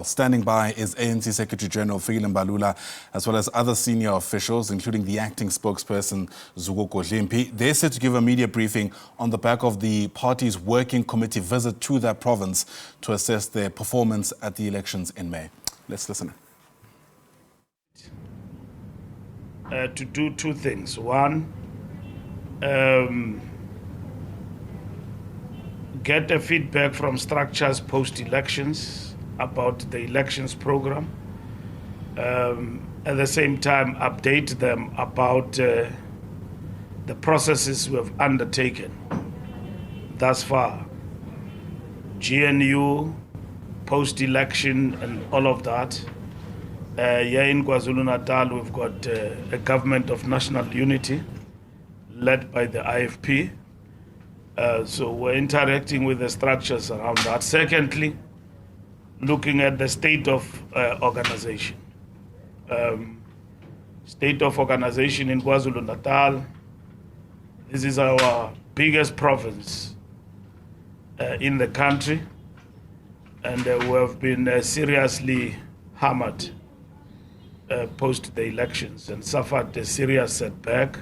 Standing by is ANC Secretary General Fikile Mbalula, as well as other senior officials, including the acting spokesperson Zuguko Limpi. They're set to give a media briefing on the back of the party's working committee visit to that province to assess their performance at the elections in May. Let's listen. To do two things. One, get a feedback from structures post-elections about the elections program. At the same time, update them about the processes we have undertaken thus far. GNU, post-election and all of that. Here in KwaZulu-Natal, we've got a government of national unity led by the IFP. So we're interacting with the structures around that. Secondly, looking at the state of organization. State of organization in KwaZulu-Natal. This is our biggest province in the country, and we have been seriously hammered post the elections and suffered a serious setback.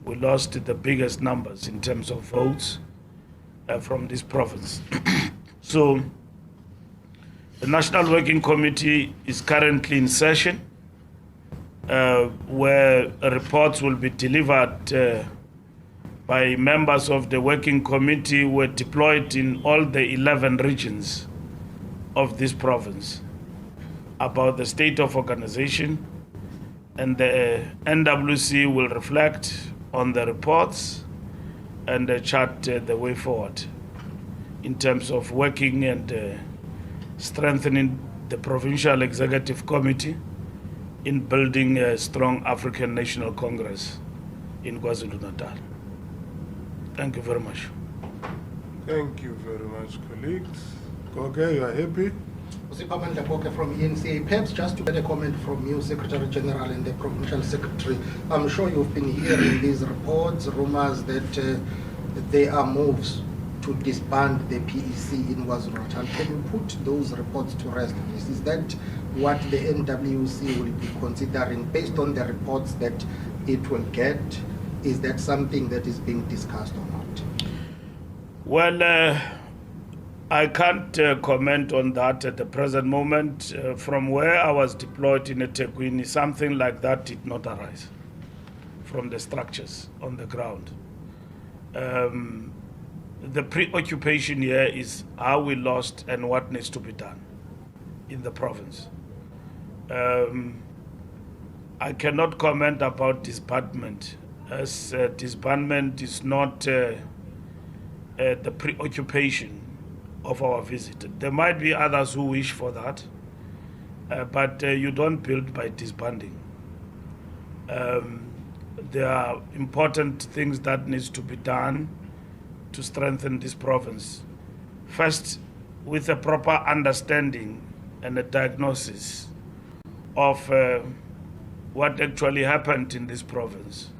We lost the biggest numbers in terms of votes from this province. So the National Working Committee is currently in session, where reports will be delivered by members of the Working Committee who were deployed in all the 11 regions of this province about the state of organization, and the NWC will reflect on the reports and chart the way forward in terms of working and strengthening the Provincial Executive Committee in building a strong African National Congress in KwaZulu-Natal. Thank you very much. Thank you very much, colleagues. Okay, you are happy? From ANC. Perhaps just to get a comment from you, Secretary General and the Provincial Secretary. I'm sure you've been hearing these reports, rumors that there are moves to disband the PEC in KwaZulu-Natal. Can you put those reports to rest, please? Is that what the NWC will be considering based on the reports that it will get? Is that something that is being discussed or not? Well, I can't comment on that at the present moment. From where I was deployed in eThekwini, something like that did not arise from the structures on the ground. The preoccupation here is how we lost and what needs to be done in the province. I cannot comment about disbandment, as disbandment is not the preoccupation of our visit. There might be others who wish for that, but you don't build by disbanding. There are important things that needs to be done to strengthen this province. First, with a proper understanding and a diagnosis of what actually happened in this province.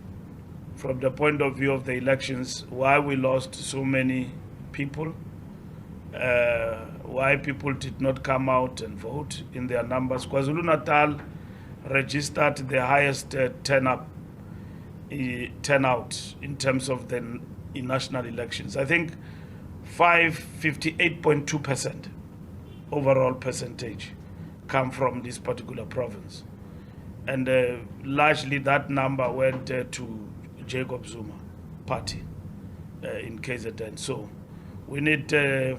From the point of view of the elections, why we lost so many people, why people did not come out and vote in their numbers. KwaZulu-Natal registered the highest turnout in terms of the national elections. I think 58.2% overall percentage come from this particular province. And largely that number went to Jacob Zuma party in KZN. So we need a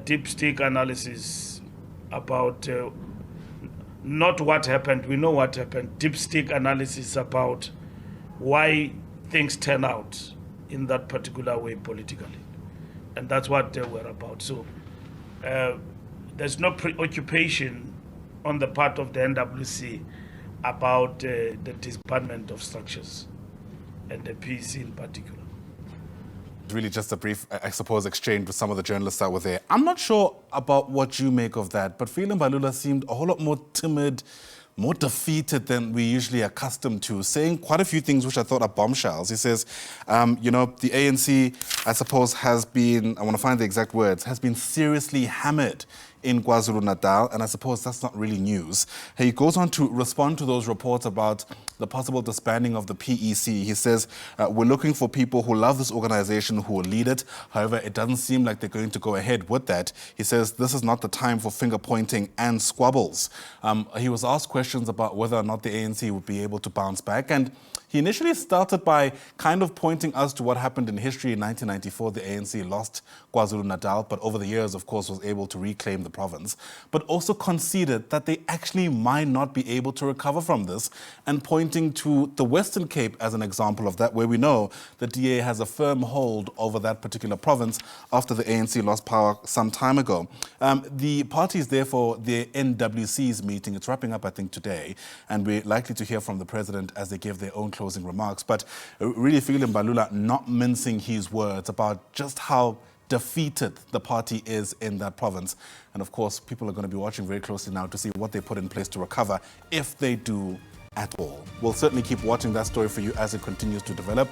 deep stick analysis about not what happened, we know what happened, deep stick analysis about why things turn out in that particular way politically. And that's what we're about. So there's no preoccupation on the part of the NWC about the disbandment of structures and the PEC in particular. Really just a brief, I suppose, exchange with some of the journalists that were there. I'm not sure about what you make of that, but Fikile Mbalula seemed a whole lot more timid, more defeated than we usually accustomed to, saying quite a few things which I thought are bombshells. He says, you know, the ANC, I suppose, has been, I want to find the exact words, has been seriously hammered in KwaZulu-Natal, and I suppose that's not really news. He goes on to respond to those reports about the possible disbanding of the PEC. He says, we're looking for people who love this organization, who will lead it. However, it doesn't seem like they're going to go ahead with that. He says, this is not the time for finger-pointing and squabbles. He was asked questions about whether or not the ANC would be able to bounce back, and he initially started by kind of pointing us to what happened in history in 1994. The ANC lost KwaZulu-Natal, but over the years, of course, was able to reclaim the province, but also conceded that they actually might not be able to recover from this, and pointing to the Western Cape as an example of that, where we know the DA has a firm hold over that particular province after the ANC lost power some time ago. The party is there for the NWC's meeting. It's wrapping up, I think, today, and we're likely to hear from the president as they give their own closing remarks. But really, Fikile Mbalula not mincing his words about just how defeated the party is in that province. And of course, people are going to be watching very closely now to see what they put in place to recover, if they do at all. We'll certainly keep watching that story for you as it continues to develop.